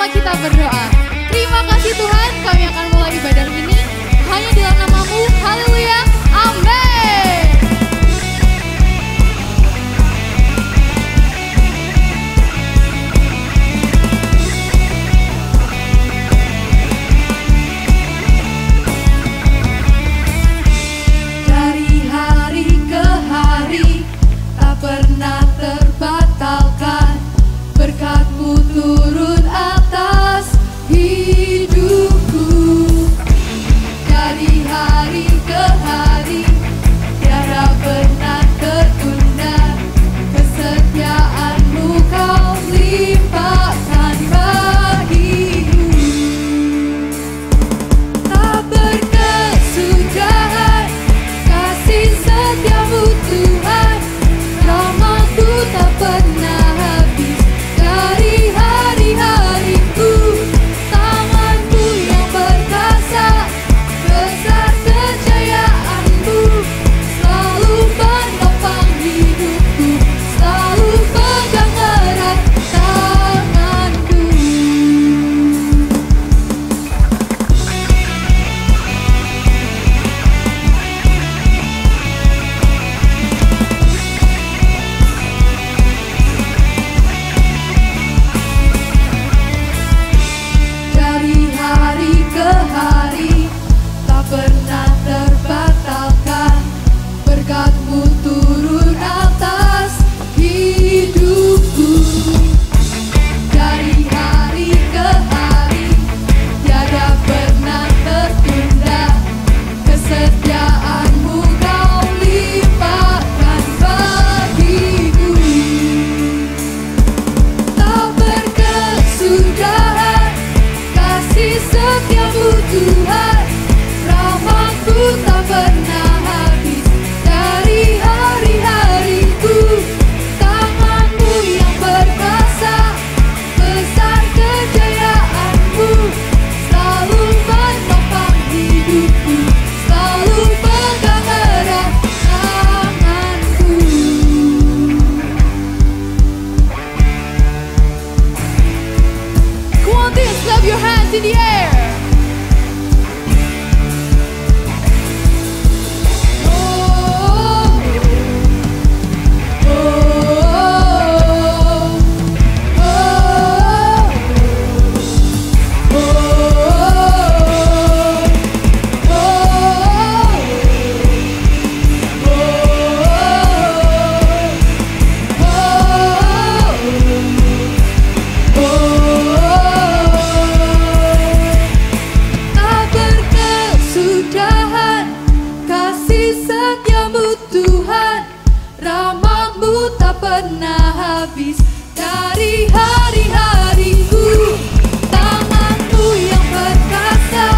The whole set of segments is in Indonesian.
Bersama-sama kita berdoa. Terima kasih Tuhan, kami akan mulai ibadah ini hanya dalam nama-Mu. Haleluya, amin. Dari hari ke hari tak pernah terbatalkan, berkat-Mu turun atas hidupku. Dari hari ke hari tiada pernah tertunda, kesetiaan-Mu Kau limpahkan bagiku. Tak berkesudahan kasih setia-Mu Tuhan, rahmat-Mu tak pernah habis dari hari-hariku. Tangan-Mu yang perkasa, besar kejayaan-Mu, selalu menopang hidupku, selalu pegang erat tanganku. Dari hari ke hari tak pernah terbatalkan, berkat-Mu turun atas hidupku. Dari hari ke hari tiada pernah tertunda, kesetiaan-Mu Kau limpahkan bagiku. Tak berkesudahan kasih setia-Mu Tuhan, rahmat-Mu tak pernah habis dari hari-hariku. Tangan-Mu yang perkasa, besar kejayaan-Mu, selalu menopang hidupku, selalu pegang erat tanganku. Come on, dance, clap your hands in the air. Tak berkesudahan kasih setia-Mu Tuhan, rahmat-Mu tak pernah habis dari hari-hariku. Tangan-Mu yang perkasa,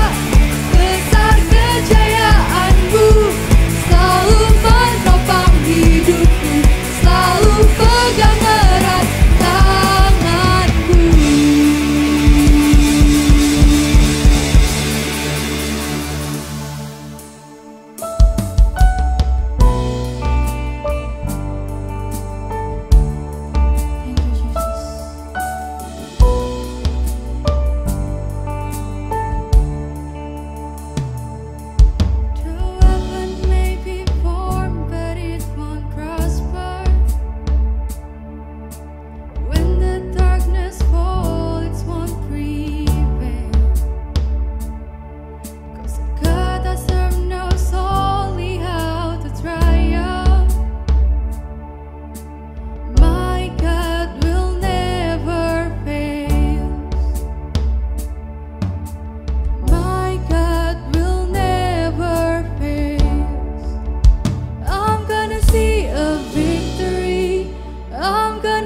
besar kejayaan-Mu, selalu menopang hidupku, selalu pegang erat tanganku.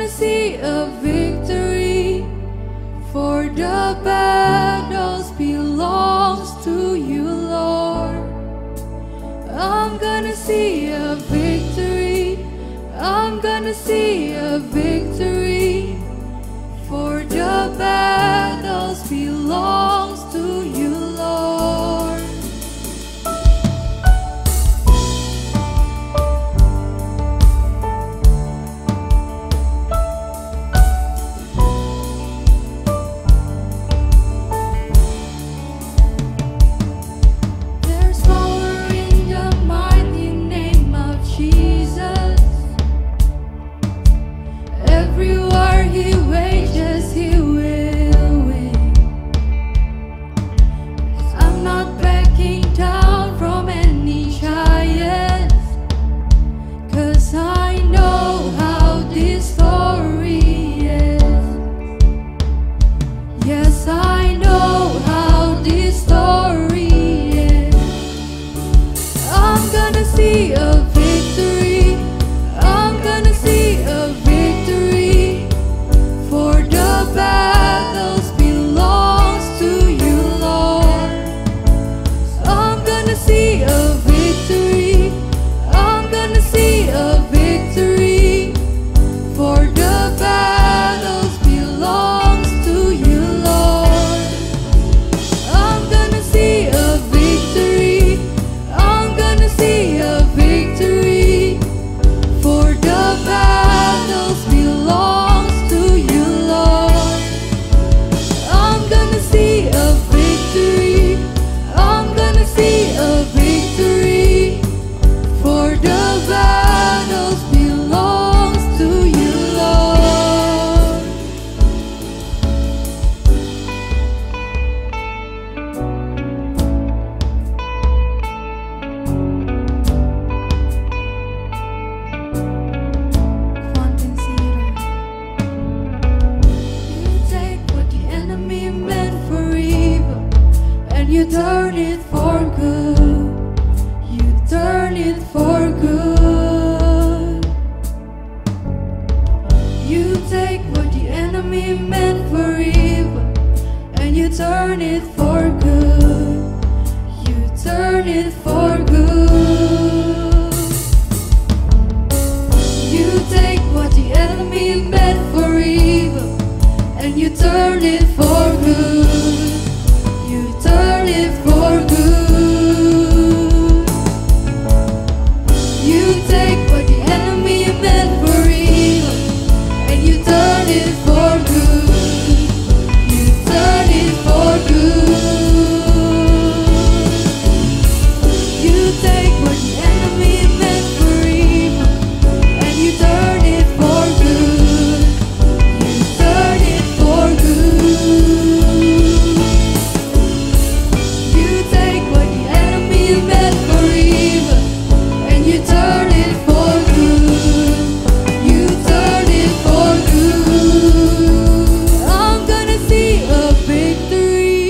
See a victory, for the battles belongs to you, Lord. I'm gonna see a victory, I'm gonna see a victory, for the battles belongs to you, Lord. and you turn it for good. You turn it for good. You take what the enemy meant for evil, and you turn it for good. You turn it for good. You take what the enemy meant for evil, and you turn it for good. You turn it for good. You take what the enemy meant for evil, and you turn it for good. You turn it for good. I'm gonna see a victory.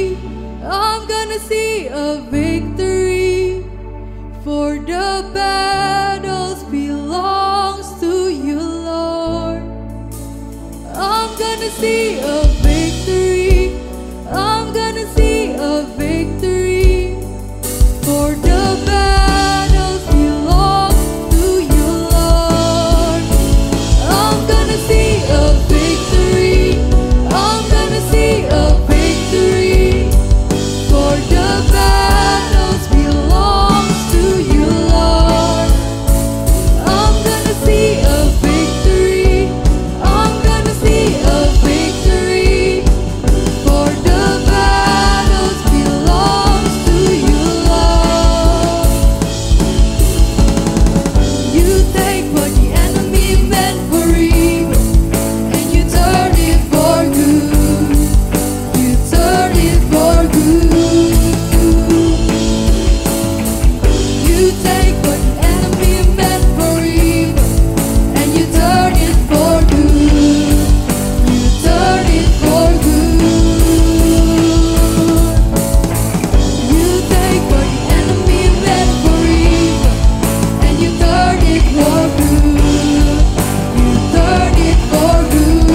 I'm gonna see a victory. For the battles belongs to you, Lord. I'm gonna see a victory. I'm gonna see a victory. For the battles belong to you, Lord. I'm gonna see a victory. I'm gonna see a victory. For the battles belongs to you, Lord. I'm gonna see a victory. I'm gonna see a victory. For the battles belongs to you, Lord. You take what the enemy meant for evil, and you turn it for good. You turn it for good. You take what the enemy meant for evil, and you turn it for good. You turn it for good. You take what the enemy meant for evil, and you turn it for good. You turn it for good.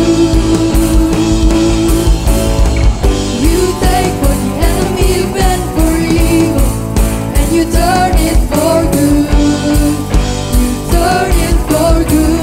You take what the enemy meant for evil, and you turn it for good. You turn it for good.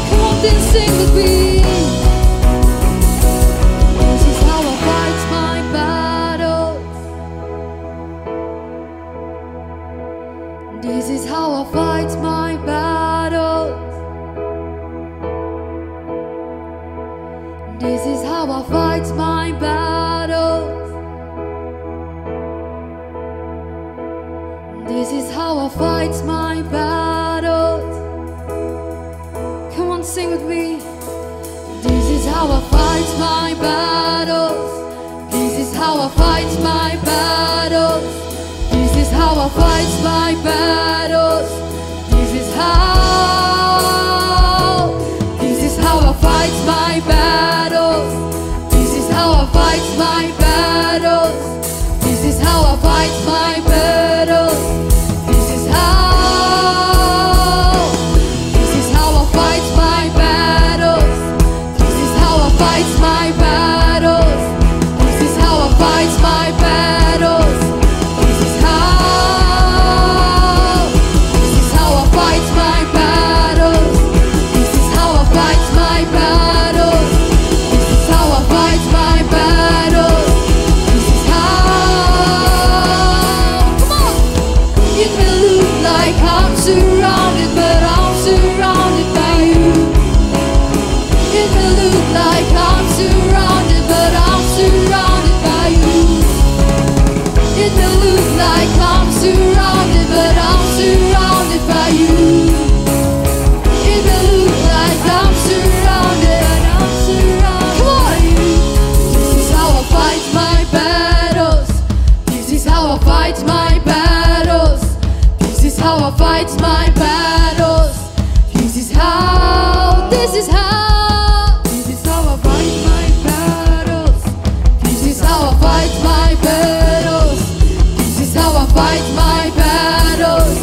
Come on, then sing with me. This is how I fight my battles. This is how I fight my battles. This is how I fight my battles. This is how I fight my battles. Come on, sing with me. This is how I fight my battles. This is how I fight my battles. This is how I fight my battles. This is how. This is how I fight my battles. This is how I fight my battles. This is how I fight my battles. This is how. This is how I fight my battles. This is how I fight my battles. This is how I fight my battles. This is how. This is how I fight my battles. This is how I fight my battles. This is how I fight my battles. This is how. Come on. It may look like I'm surrounded, but I'm surrounded by you. It may look like I'm surrounded, but I'm surrounded by you. It may look like I'm surrounded, but I'm surrounded by you. It may look like I'm surrounded, but I'm surrounded by you. This is how I fight my battles. This is how I fight my battles. This is how I fight my battles. This is how. This is how. This is how I fight my battles. This is how I fight my battles. This is how I fight my battles.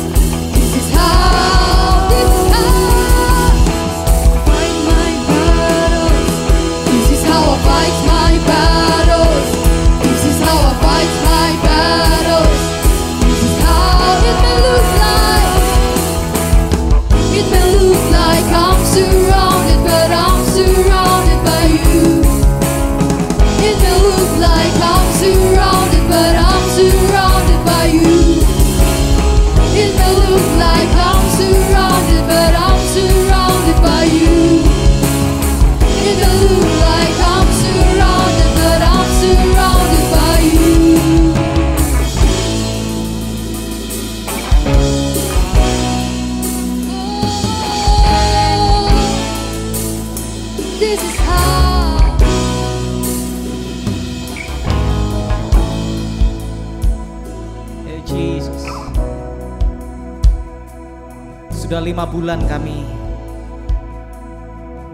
Sudah 5 bulan kami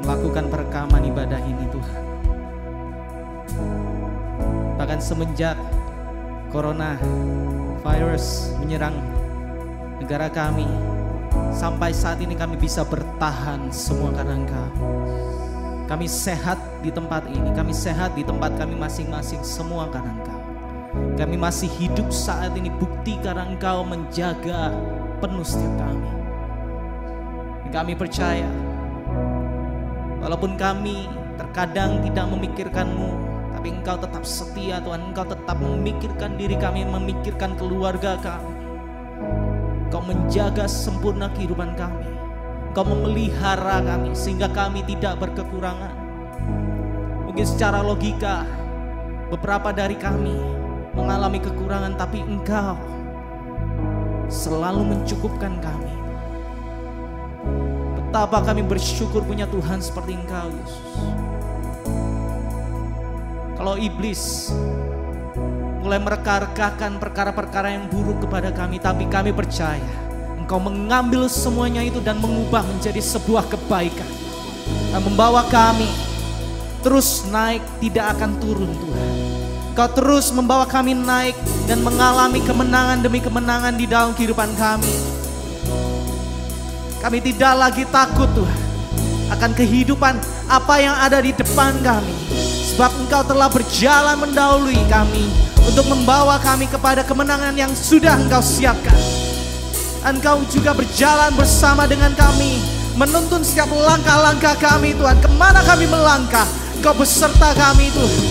melakukan perekaman ibadah ini Tuhan. Bahkan semenjak corona virus menyerang negara kami, sampai saat ini kami bisa bertahan semua karena Engkau. Kami sehat di tempat ini, kami sehat di tempat kami masing-masing semua karena Engkau. Kami masih hidup saat ini bukti karena Engkau menjaga penuh setiap kami. Kami percaya, walaupun kami terkadang tidak memikirkan-Mu, tapi Engkau tetap setia Tuhan. Engkau tetap memikirkan diri kami, memikirkan keluarga kami. Engkau menjaga sempurna kehidupan kami. Engkau memelihara kami sehingga kami tidak berkekurangan. Mungkin secara logika beberapa dari kami mengalami kekurangan, tapi Engkau selalu mencukupkan kami. Betapa kami bersyukur punya Tuhan seperti Engkau, Yesus. Kalau iblis mulai mereka-rekakan perkara-perkara yang buruk kepada kami, tapi kami percaya Engkau mengambil semuanya itu dan mengubah menjadi sebuah kebaikan, dan membawa kami terus naik, tidak akan turun Tuhan. Engkau terus membawa kami naik dan mengalami kemenangan demi kemenangan di dalam kehidupan kami. Kami tidak lagi takut Tuhan akan kehidupan apa yang ada di depan kami, sebab Engkau telah berjalan mendahului kami untuk membawa kami kepada kemenangan yang sudah Engkau siapkan. Engkau juga berjalan bersama dengan kami, menuntun setiap langkah-langkah kami Tuhan. Kemana kami melangkah, Engkau beserta kami Tuhan.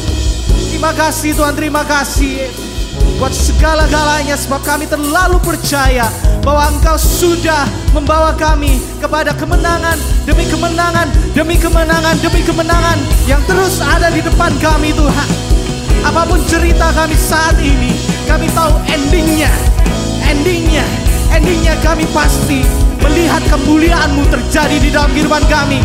Terima kasih Tuhan, terima kasih buat segala-galanya, sebab kami terlalu percaya bahwa Engkau sudah membawa kami kepada kemenangan demi kemenangan, demi kemenangan, demi kemenangan yang terus ada di depan kami Tuhan. Apapun cerita kami saat ini, kami tahu endingnya kami pasti melihat kemuliaan-Mu terjadi di dalam kehidupan kami.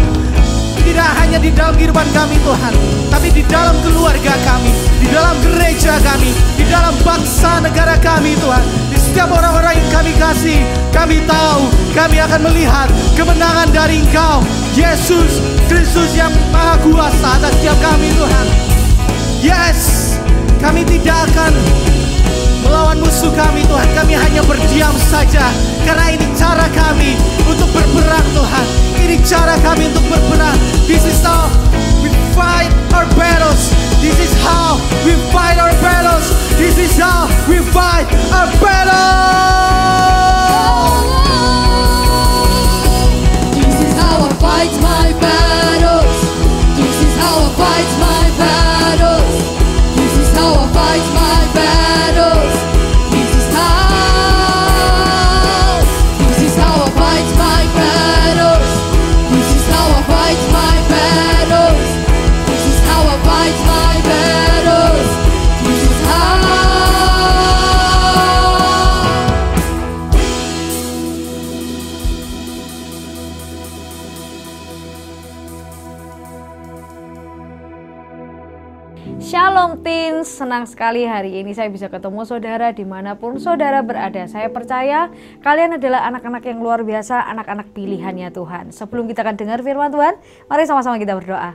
Tidak hanya di dalam kehidupan kami Tuhan, tapi di dalam keluarga kami, di dalam gereja kami, di dalam bangsa negara kami Tuhan. Di setiap orang-orang yang kami kasih, kami tahu kami akan melihat kemenangan dari Engkau, Yesus Kristus yang Maha Kuasa atas setiap kami Tuhan. Yes, kami tidak akan melawan musuh kami Tuhan. Kami hanya berdiam saja, karena ini cara kami untuk berperang Tuhan. Ini cara kami untuk berperang. This is how we fight our battles. This is how we fight our battles. This is how we fight our battles. This is how I fight my battles. This is how I fight my battles. This is how I fight my battles. This is how I fight my battles. This is how I fight my battles. This is how I fight my battles. This is how. Shalom Teens, senang sekali hari ini saya bisa ketemu saudara dimanapun saudara berada. Saya percaya kalian adalah anak-anak yang luar biasa, anak-anak pilihannya Tuhan. Sebelum kita akan dengar firman Tuhan, mari sama-sama kita berdoa.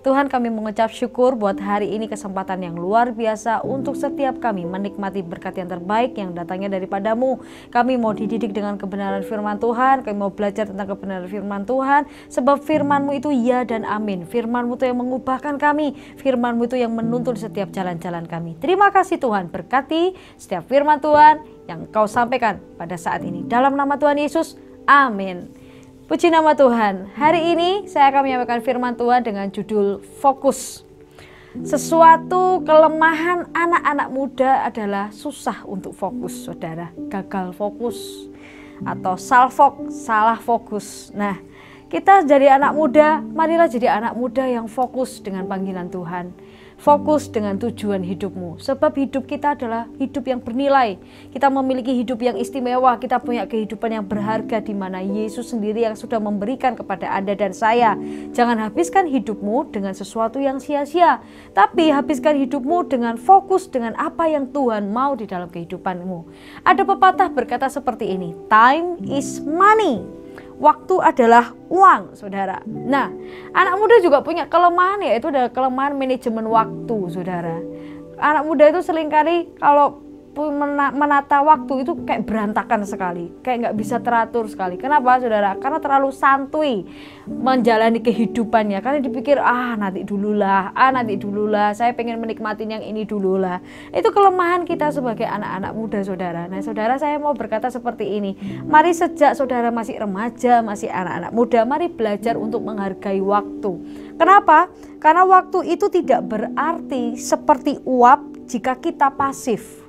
Tuhan, kami mengucap syukur buat hari ini, kesempatan yang luar biasa untuk setiap kami menikmati berkat yang terbaik yang datangnya daripada-Mu. Kami mau dididik dengan kebenaran firman Tuhan, kami mau belajar tentang kebenaran firman Tuhan, sebab firman-Mu itu ya dan amin. Firman-Mu itu yang mengubahkan kami, firman-Mu itu yang menuntun setiap jalan-jalan kami. Terima kasih Tuhan, berkati setiap firman Tuhan yang Kau sampaikan pada saat ini. Dalam nama Tuhan Yesus, amin. Puji nama Tuhan. Hari ini saya akan menyampaikan firman Tuhan dengan judul Fokus. Sesuatu kelemahan anak-anak muda adalah susah untuk fokus, saudara. Gagal fokus atau salah fokus. Nah, kita jadi anak muda, marilah jadi anak muda yang fokus dengan panggilan Tuhan. Fokus dengan tujuan hidupmu. Sebab hidup kita adalah hidup yang bernilai. Kita memiliki hidup yang istimewa. Kita punya kehidupan yang berharga, di mana Yesus sendiri yang sudah memberikan kepada Anda dan saya. Jangan habiskan hidupmu dengan sesuatu yang sia-sia, tapi habiskan hidupmu dengan fokus dengan apa yang Tuhan mau di dalam kehidupanmu. Ada pepatah berkata seperti ini, time is money. Waktu adalah uang, saudara. Nah, anak muda juga punya kelemahan, yaitu adalah kelemahan manajemen waktu, saudara. Anak muda itu seringkali kalau menata waktu itu kayak berantakan sekali, kayak nggak bisa teratur sekali. Kenapa, saudara? Karena terlalu santuy menjalani kehidupannya, karena dipikir nanti dululah, saya pengen menikmatin yang ini dululah. Itu kelemahan kita sebagai anak-anak muda, saudara. Nah, saudara, saya mau berkata seperti ini, mari sejak saudara masih remaja, masih anak-anak muda, mari belajar untuk menghargai waktu. Kenapa? Karena waktu itu tidak berarti seperti uap jika kita pasif.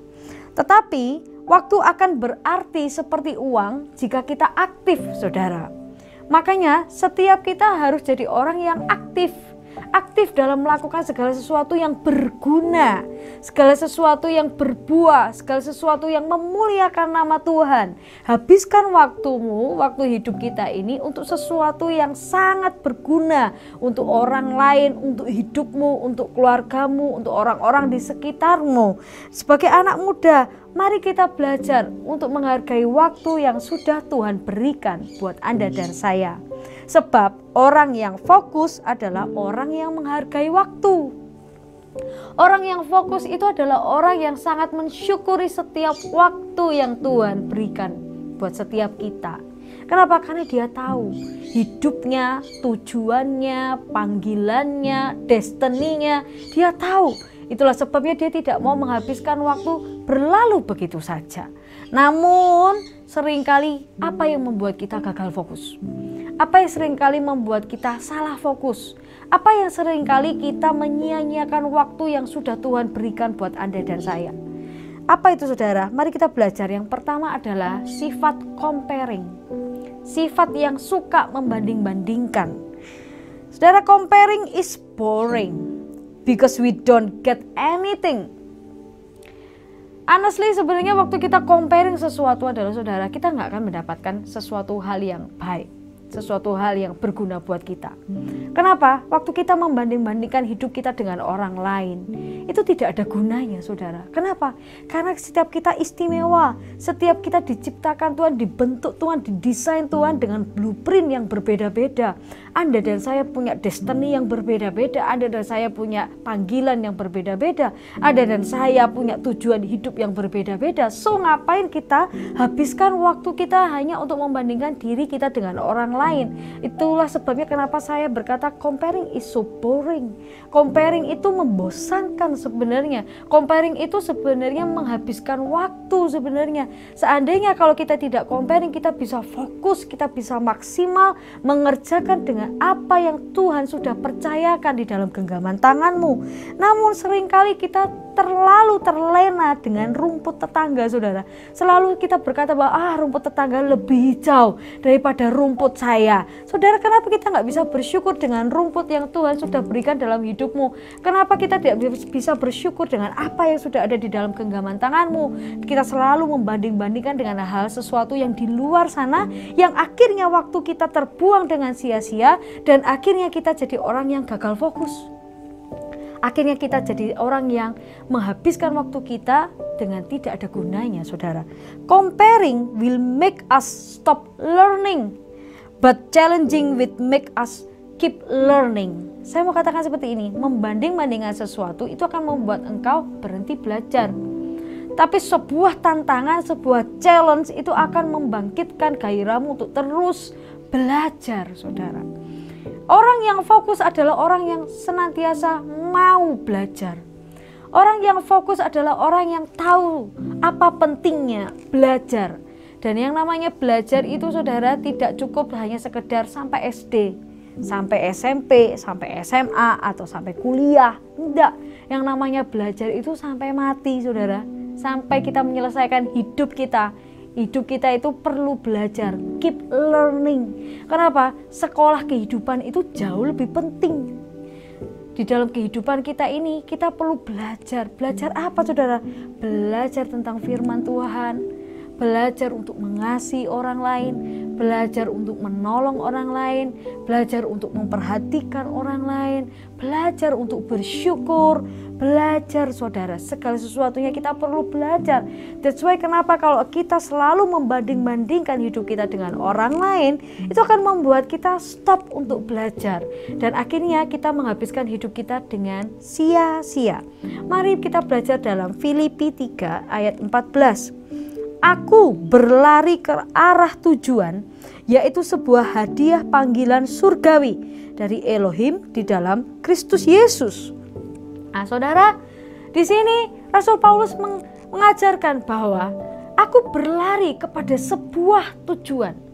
Tetapi waktu akan berarti seperti uang jika kita aktif, saudara. Makanya setiap kita harus jadi orang yang aktif. Aktif dalam melakukan segala sesuatu yang berguna, segala sesuatu yang berbuah, segala sesuatu yang memuliakan nama Tuhan. Habiskan waktumu, waktu hidup kita ini untuk sesuatu yang sangat berguna untuk orang lain, untuk hidupmu, untuk keluargamu, untuk orang-orang di sekitarmu. Sebagai anak muda, mari kita belajar untuk menghargai waktu yang sudah Tuhan berikan buat Anda dan saya. Sebab orang yang fokus adalah orang yang menghargai waktu. Orang yang fokus itu adalah orang yang sangat mensyukuri setiap waktu yang Tuhan berikan buat setiap kita. Kenapa? Karena dia tahu hidupnya, tujuannya, panggilannya, destininya, dia tahu. Itulah sebabnya dia tidak mau menghabiskan waktu berlalu begitu saja. Namun seringkali apa yang membuat kita gagal fokus? Apa yang seringkali membuat kita salah fokus? Apa yang seringkali kita menyia-nyiakan waktu yang sudah Tuhan berikan buat Anda dan saya? Apa itu, saudara? Mari kita belajar. Yang pertama adalah sifat comparing. Sifat yang suka membanding-bandingkan. Saudara, comparing is boring because we don't get anything. Honestly, sebenarnya waktu kita comparing sesuatu adalah, saudara, kita nggak akan mendapatkan sesuatu hal yang baik, sesuatu hal yang berguna buat kita. Kenapa? Waktu kita membanding-bandingkan hidup kita dengan orang lain, itu tidak ada gunanya, saudara. Kenapa? Karena setiap kita istimewa, setiap kita diciptakan Tuhan, dibentuk Tuhan, didesain Tuhan dengan blueprint yang berbeda-beda. Anda dan saya punya destiny yang berbeda-beda, Anda dan saya punya panggilan yang berbeda-beda, Anda dan saya punya tujuan hidup yang berbeda-beda. So, ngapain kita habiskan waktu kita hanya untuk membandingkan diri kita dengan orang lain? Itulah sebabnya kenapa saya berkata comparing is so boring. Comparing itu membosankan sebenarnya. Comparing itu sebenarnya menghabiskan waktu sebenarnya. Seandainya kalau kita tidak comparing, kita bisa fokus, kita bisa maksimal mengerjakan dengan apa yang Tuhan sudah percayakan di dalam genggaman tanganmu. Namun seringkali kita terlalu terlena dengan rumput tetangga, saudara. Selalu kita berkata bahwa rumput tetangga lebih hijau daripada rumput saya. Saudara, kenapa kita nggak bisa bersyukur dengan rumput yang Tuhan sudah berikan dalam hidupmu? Kenapa kita tidak bisa bersyukur dengan apa yang sudah ada di dalam genggaman tanganmu? Kita selalu membanding-bandingkan dengan hal sesuatu yang di luar sana, yang akhirnya waktu kita terbuang dengan sia-sia, dan akhirnya kita jadi orang yang gagal fokus. Akhirnya kita jadi orang yang menghabiskan waktu kita dengan tidak ada gunanya, saudara. Comparing will make us stop learning, but challenging will make us keep learning. Saya mau katakan seperti ini, membanding-bandingkan sesuatu itu akan membuat engkau berhenti belajar. Tapi sebuah tantangan, sebuah challenge itu akan membangkitkan gairahmu untuk terus belajar, saudara. Orang yang fokus adalah orang yang senantiasa mau belajar. Orang yang fokus adalah orang yang tahu apa pentingnya belajar. Dan yang namanya belajar itu, saudara, tidak cukup hanya sekedar sampai SD, sampai SMP, sampai SMA, atau sampai kuliah. Tidak. Yang namanya belajar itu sampai mati, saudara. Sampai kita menyelesaikan hidup kita. Hidup kita itu perlu belajar, keep learning. Kenapa? Sekolah kehidupan itu jauh lebih penting. Di dalam kehidupan kita ini, kita perlu belajar. Belajar apa, saudara? Belajar tentang firman Tuhan. belajar untuk mengasihi orang lain, belajar untuk menolong orang lain, belajar untuk memperhatikan orang lain, belajar untuk bersyukur, belajar saudara, segala sesuatunya kita perlu belajar. That's why kenapa kalau kita selalu membanding-bandingkan hidup kita dengan orang lain, itu akan membuat kita stop untuk belajar, dan akhirnya kita menghabiskan hidup kita dengan sia-sia. Mari kita belajar dalam Filipi 3 ayat 14. Aku berlari ke arah tujuan, yaitu sebuah hadiah panggilan surgawi dari Elohim di dalam Kristus Yesus. Nah, saudara, di sini Rasul Paulus mengajarkan bahwa aku berlari kepada sebuah tujuan.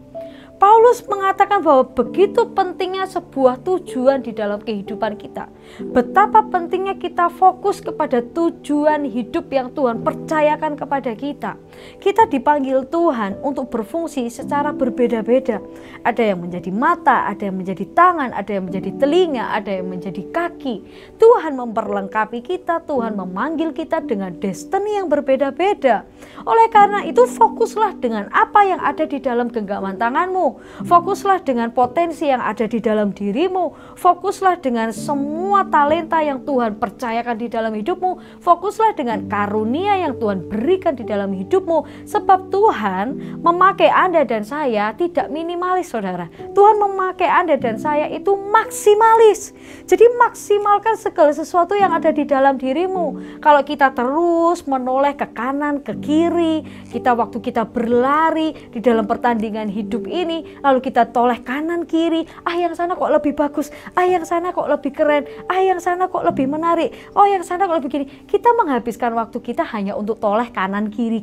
Paulus mengatakan bahwa begitu pentingnya sebuah tujuan di dalam kehidupan kita. Betapa pentingnya kita fokus kepada tujuan hidup yang Tuhan percayakan kepada kita. Kita dipanggil Tuhan untuk berfungsi secara berbeda-beda. Ada yang menjadi mata, ada yang menjadi tangan, ada yang menjadi telinga, ada yang menjadi kaki. Tuhan memperlengkapi kita, Tuhan memanggil kita dengan destiny yang berbeda-beda. Oleh karena itu fokuslah dengan apa yang ada di dalam genggaman tanganmu. Fokuslah dengan potensi yang ada di dalam dirimu. Fokuslah dengan semua talenta yang Tuhan percayakan di dalam hidupmu. Fokuslah dengan karunia yang Tuhan berikan di dalam hidupmu. Sebab Tuhan memakai Anda dan saya tidak minimalis, saudara. Tuhan memakai Anda dan saya itu maksimalis. Jadi maksimalkan segala sesuatu yang ada di dalam dirimu. Kalau kita terus menoleh ke kanan, ke kiri, waktu kita berlari di dalam pertandingan hidup ini, lalu kita toleh kanan kiri, yang sana kok lebih bagus, yang sana kok lebih keren, yang sana kok lebih menarik, yang sana kok lebih gini. Kita menghabiskan waktu kita hanya untuk toleh kanan kiri,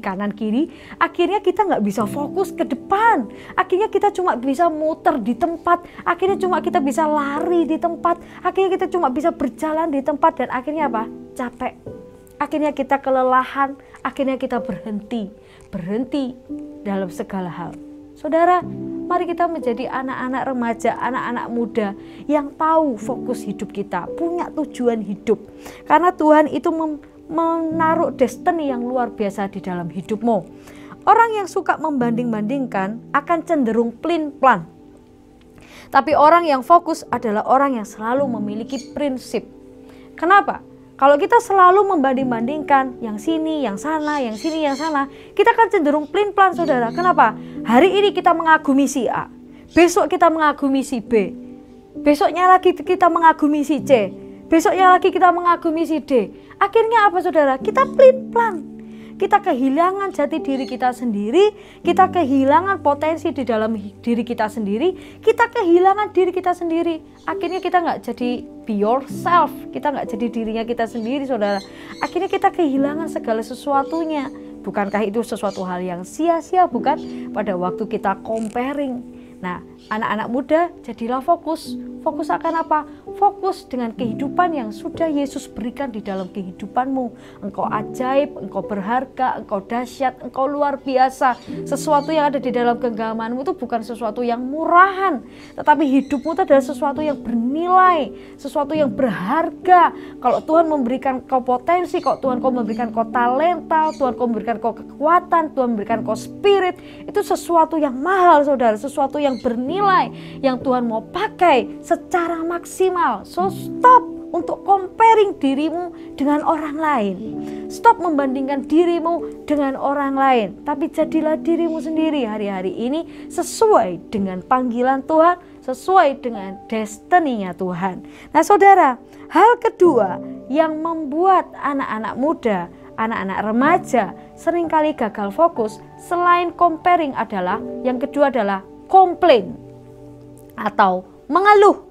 akhirnya kita nggak bisa fokus ke depan, akhirnya kita cuma bisa muter di tempat, akhirnya cuma kita bisa lari di tempat, akhirnya kita cuma bisa berjalan di tempat, dan akhirnya apa? Capek. Akhirnya kita kelelahan, akhirnya kita berhenti dalam segala hal. Saudara, mari kita menjadi anak-anak remaja, anak-anak muda yang tahu fokus hidup kita, punya tujuan hidup. Karena Tuhan itu menaruh destiny yang luar biasa di dalam hidupmu. Orang yang suka membanding-bandingkan akan cenderung plin-plan. Tapi orang yang fokus adalah orang yang selalu memiliki prinsip. Kenapa? Kalau kita selalu membanding-bandingkan yang sini, yang sana, yang sini, yang sana, kita akan cenderung plin-plan, saudara. Kenapa? Hari ini kita mengagumi si A, besok kita mengagumi si B, besoknya lagi kita mengagumi si C, besoknya lagi kita mengagumi si D. Akhirnya apa, saudara? Kita plin-plan. Kita kehilangan jati diri kita sendiri, kita kehilangan potensi di dalam diri kita sendiri, kita kehilangan diri kita sendiri. Akhirnya kita nggak jadi be yourself, kita nggak jadi dirinya kita sendiri, saudara. Akhirnya kita kehilangan segala sesuatunya. Bukankah itu sesuatu hal yang sia-sia, bukan? Pada waktu kita comparing. Nah, anak-anak muda, jadilah fokus. Fokus akan apa? Fokus dengan kehidupan yang sudah Yesus berikan di dalam kehidupanmu. Engkau ajaib, engkau berharga, engkau dahsyat, engkau luar biasa. Sesuatu yang ada di dalam genggamanmu itu bukan sesuatu yang murahan, tetapi hidupmu itu adalah sesuatu yang bernilai, sesuatu yang berharga. Kalau Tuhan memberikan kau potensi, kalau Tuhan kau memberikan kau talenta, Tuhan kau memberikan kau kekuatan, Tuhan memberikan kau spirit, itu sesuatu yang mahal, saudara, sesuatu yang bernilai, yang Tuhan mau pakai secara maksimal. So stop untuk comparing dirimu dengan orang lain. Stop membandingkan dirimu dengan orang lain, tapi jadilah dirimu sendiri hari-hari ini sesuai dengan panggilan Tuhan, sesuai dengan destiny-nya Tuhan. Nah, saudara, hal kedua yang membuat anak-anak muda, anak-anak remaja seringkali gagal fokus selain comparing adalah, yang kedua adalah komplain atau mengeluh.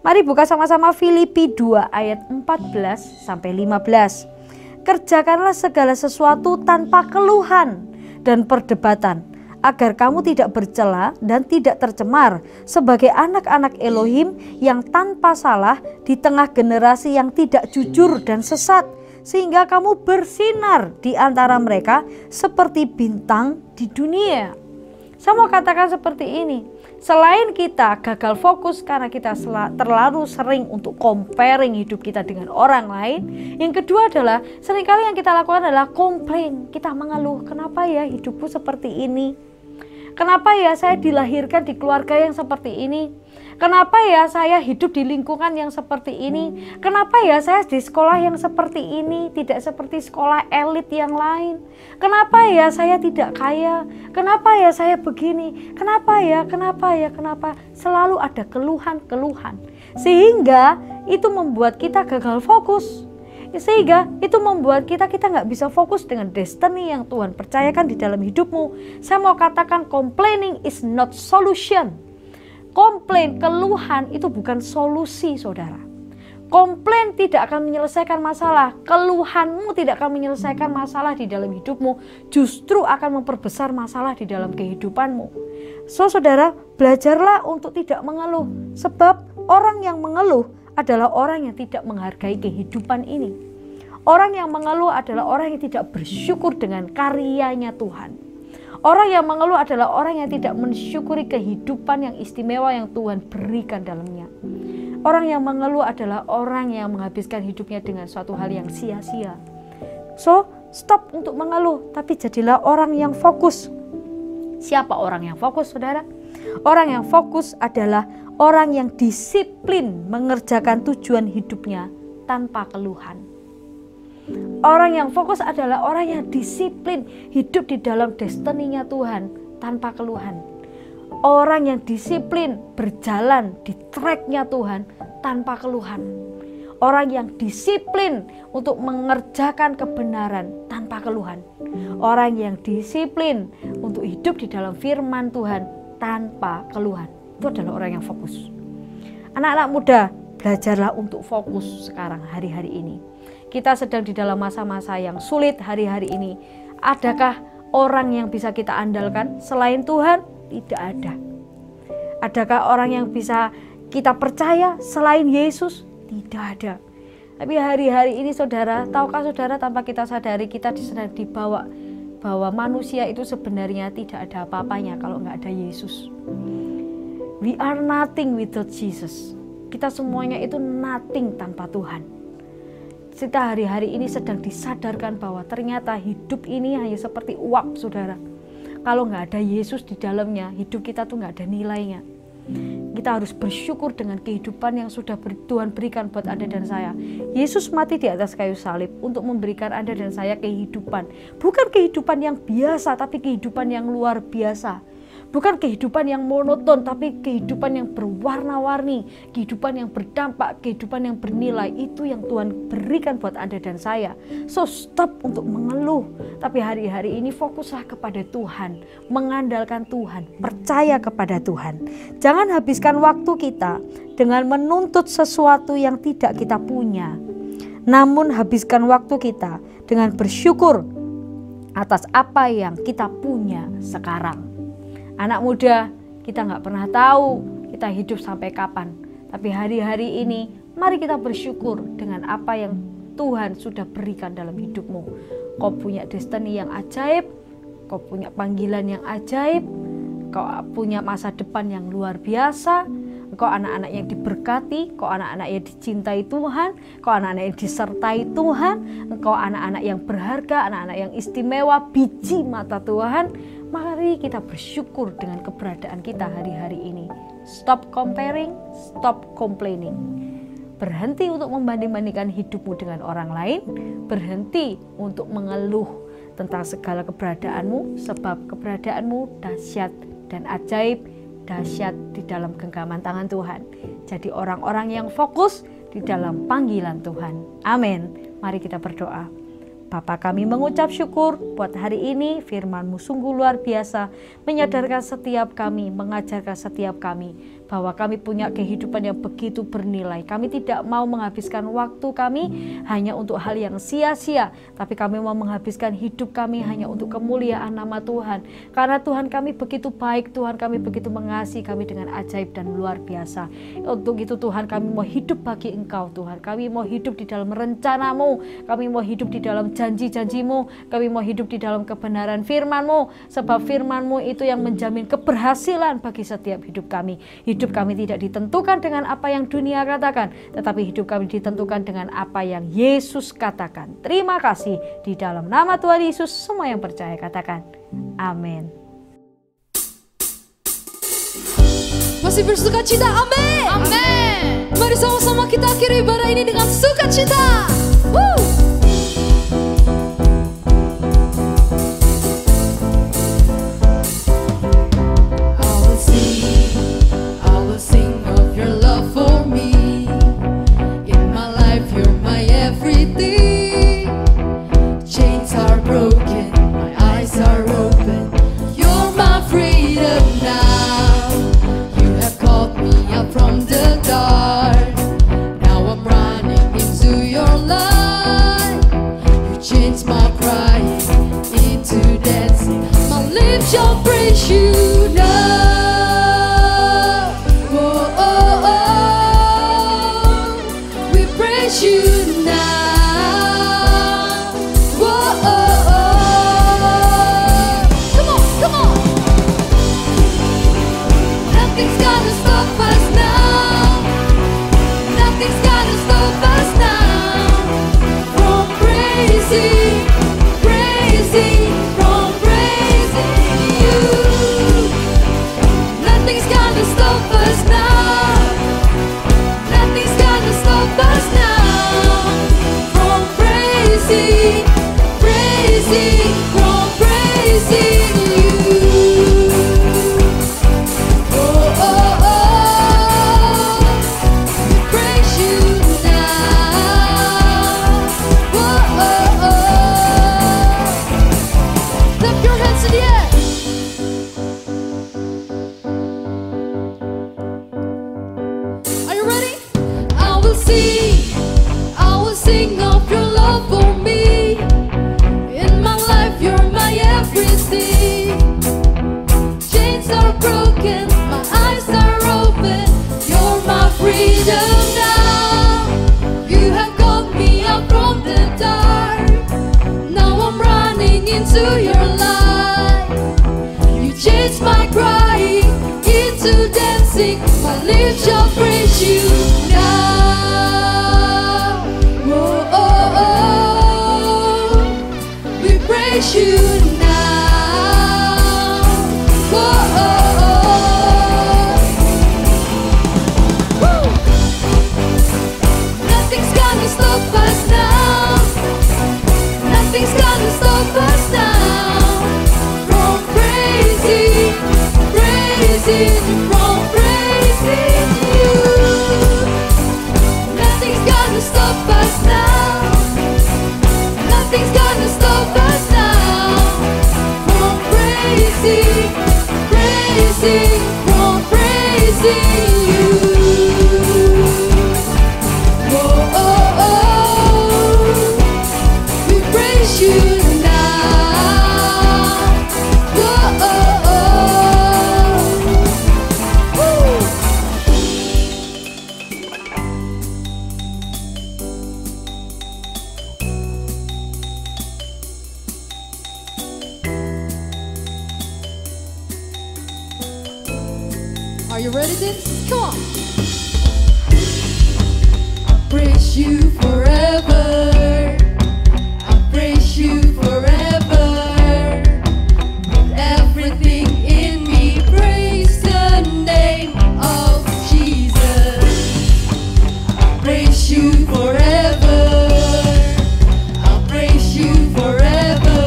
Mari buka sama-sama Filipi 2 ayat 14 sampai 15. Kerjakanlah segala sesuatu tanpa keluhan dan perdebatan, agar kamu tidak bercela dan tidak tercemar sebagai anak-anak Elohim yang tanpa salah di tengah generasi yang tidak jujur dan sesat, sehingga kamu bersinar di antara mereka seperti bintang di dunia. Saya mau katakan seperti ini, Selain kita gagal fokus karena kita terlalu sering untuk comparing hidup kita dengan orang lain, yang kedua adalah seringkali yang kita lakukan adalah komplain. Kita mengeluh, kenapa ya hidupku seperti ini? Kenapa ya saya dilahirkan di keluarga yang seperti ini? Kenapa ya saya hidup di lingkungan yang seperti ini? Kenapa ya saya di sekolah yang seperti ini, tidak seperti sekolah elit yang lain? Kenapa ya saya tidak kaya? Kenapa ya saya begini? Kenapa ya? Selalu ada keluhan-keluhan. Sehingga itu membuat kita gagal fokus. Sehingga itu membuat kita nggak bisa fokus dengan destiny yang Tuhan percayakan di dalam hidupmu. Saya mau katakan complaining is not solution. Komplain, keluhan itu bukan solusi, saudara. Komplain tidak akan menyelesaikan masalah. Keluhanmu tidak akan menyelesaikan masalah di dalam hidupmu. Justru akan memperbesar masalah di dalam kehidupanmu. So, saudara, belajarlah untuk tidak mengeluh. Sebab orang yang mengeluh adalah orang yang tidak menghargai kehidupan ini. Orang yang mengeluh adalah orang yang tidak bersyukur dengan karyanya Tuhan. Orang yang mengeluh adalah orang yang tidak mensyukuri kehidupan yang istimewa yang Tuhan berikan dalamnya. Orang yang mengeluh adalah orang yang menghabiskan hidupnya dengan suatu hal yang sia-sia. So, stop untuk mengeluh, tapi jadilah orang yang fokus. Siapa orang yang fokus, saudara? Orang yang fokus adalah orang yang disiplin mengerjakan tujuan hidupnya tanpa keluhan. Orang yang fokus adalah orang yang disiplin hidup di dalam destiny-nya Tuhan tanpa keluhan. Orang yang disiplin berjalan di track-nya Tuhan tanpa keluhan. Orang yang disiplin untuk mengerjakan kebenaran tanpa keluhan. Orang yang disiplin untuk hidup di dalam firman Tuhan tanpa keluhan. Itu adalah orang yang fokus. Anak-anak muda, belajarlah untuk fokus sekarang, hari-hari ini. Kita sedang di dalam masa-masa yang sulit hari-hari ini. Adakah orang yang bisa kita andalkan selain Tuhan? Tidak ada. Adakah orang yang bisa kita percaya selain Yesus? Tidak ada. Tapi hari-hari ini, saudara, tahukah saudara, tanpa kita sadari kita sedang dibawa bahwa manusia itu sebenarnya tidak ada apa-apanya kalau nggak ada Yesus. We are nothing without Jesus. Kita semuanya itu nothing tanpa Tuhan. Kita hari-hari ini sedang disadarkan bahwa ternyata hidup ini hanya seperti uap, saudara. Kalau nggak ada Yesus di dalamnya, hidup kita tuh nggak ada nilainya. Kita harus bersyukur dengan kehidupan yang sudah Tuhan berikan buat Anda dan saya. Yesus mati di atas kayu salib untuk memberikan Anda dan saya kehidupan. Bukan kehidupan yang biasa, tapi kehidupan yang luar biasa. Bukan kehidupan yang monoton, tapi kehidupan yang berwarna-warni, kehidupan yang berdampak, kehidupan yang bernilai. Itu yang Tuhan berikan buat Anda dan saya. So, stop untuk mengeluh. Tapi hari-hari ini fokuslah kepada Tuhan, mengandalkan Tuhan, percaya kepada Tuhan. Jangan habiskan waktu kita dengan menuntut sesuatu yang tidak kita punya. Namun habiskan waktu kita dengan bersyukur atas apa yang kita punya sekarang. Anak muda, kita nggak pernah tahu kita hidup sampai kapan. Tapi hari-hari ini, mari kita bersyukur dengan apa yang Tuhan sudah berikan dalam hidupmu. Kau punya destiny yang ajaib, kau punya panggilan yang ajaib, kau punya masa depan yang luar biasa, kau anak-anak yang diberkati, kau anak-anak yang dicintai Tuhan, kau anak-anak yang disertai Tuhan, kau anak-anak yang berharga, anak-anak yang istimewa, biji mata Tuhan. Mari kita bersyukur dengan keberadaan kita hari-hari ini. Stop comparing, stop complaining. Berhenti untuk membanding-bandingkan hidupmu dengan orang lain. Berhenti untuk mengeluh tentang segala keberadaanmu, sebab keberadaanmu dahsyat dan ajaib, dahsyat di dalam genggaman tangan Tuhan. Jadi orang-orang yang fokus di dalam panggilan Tuhan. Amin. Mari kita berdoa. Bapa, kami mengucap syukur buat hari ini, firman-Mu sungguh luar biasa, menyadarkan setiap kami, mengajarkan setiap kami bahwa kami punya kehidupan yang begitu bernilai. Kami tidak mau menghabiskan waktu kami hanya untuk hal yang sia-sia, tapi kami mau menghabiskan hidup kami hanya untuk kemuliaan nama Tuhan. Karena Tuhan kami begitu baik, Tuhan kami begitu mengasihi kami dengan ajaib dan luar biasa. Untuk itu Tuhan, kami mau hidup bagi Engkau Tuhan. Kami mau hidup di dalam rencana-Mu, kami mau hidup di dalam janji-janji-Mu, kami mau hidup di dalam kebenaran firman-Mu, sebab firman-Mu itu yang menjamin keberhasilan bagi setiap hidup kami. Hidup kami tidak ditentukan dengan apa yang dunia katakan, tetapi hidup kami ditentukan dengan apa yang Yesus katakan. Terima kasih, di dalam nama Tuhan Yesus semua yang percaya katakan amin. Masih bersuka cita, amin. Amin. Mari sama-sama kita akhiri ibadah ini dengan sukacita. Woo! Shall praise you now. Oh, oh, oh. We praise you now. Oh, oh, oh. Come on, come on. Nothing's gonna stop us now. Nothing's gonna stop us now from praising, praising. Nothing's gonna stop us now. Nothing's gonna stop us now from praising, praising, from praising you. Oh, oh, oh. We praise you now. Oh, oh, oh. Clap your hands in the air. Sing of your love for me. In my life you're my everything. Chains are broken, my eyes are open. You're my freedom now. You have called me out from the dark. Now I'm running into your light. You changed my crying into dancing. My lips shall praise you now. Praise you now. Oh, oh, oh. Woo. Nothing's gonna stop us now. Nothing's gonna stop us now from praising, praising, from praising you. Nothing's gonna stop us now. Nothing's gonna stop us now from praising, praising, from praising you. Oh, oh, oh. We praise you now. Oh, oh, oh. Woo. Are you ready, Dins? Come on. I praise you forever. I praise you forever. With everything in me, praise the name of Jesus. I praise you forever. I praise you forever.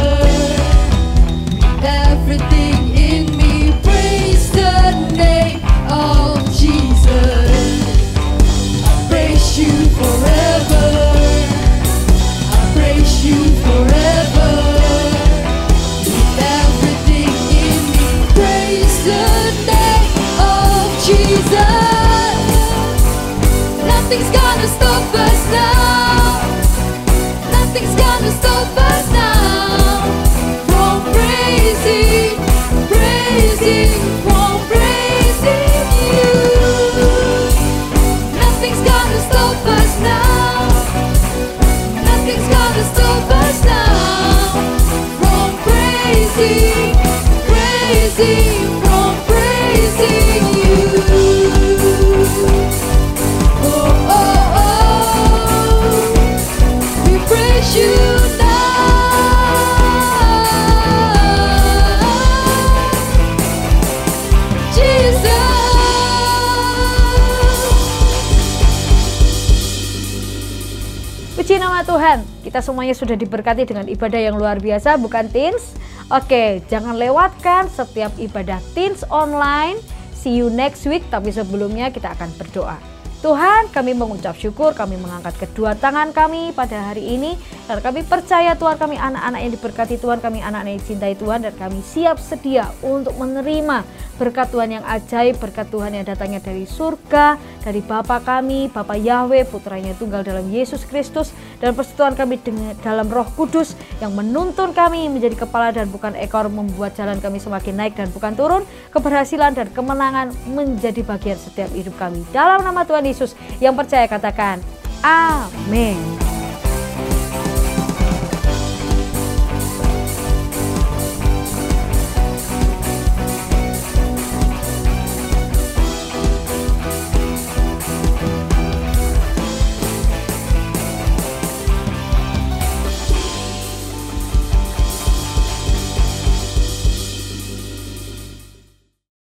With everything in me, praise the name of Jesus. I praise you forever. praising from praising you. Oh, oh, oh, we praise you now, Jesus. Puji nama Tuhan, kita semuanya sudah diberkati dengan ibadah yang luar biasa, bukan teens? Oke, jangan lewatkan setiap ibadah teens online. See you next week, tapi sebelumnya kita akan berdoa. Tuhan, kami mengucap syukur, kami mengangkat kedua tangan kami pada hari ini. Dan kami percaya Tuhan, kami anak-anak yang diberkati Tuhan, kami anak-anak yang dicintai Tuhan. Dan kami siap sedia untuk menerima berkat Tuhan yang ajaib, berkat Tuhan yang datangnya dari surga, dari Bapa kami, Bapa Yahweh, putranya tunggal dalam Yesus Kristus. Dan persekutuan kami dalam Roh Kudus yang menuntun kami menjadi kepala dan bukan ekor, membuat jalan kami semakin naik dan bukan turun. Keberhasilan dan kemenangan menjadi bagian setiap hidup kami. Dalam nama Tuhan Yesus yang percaya katakan, amin.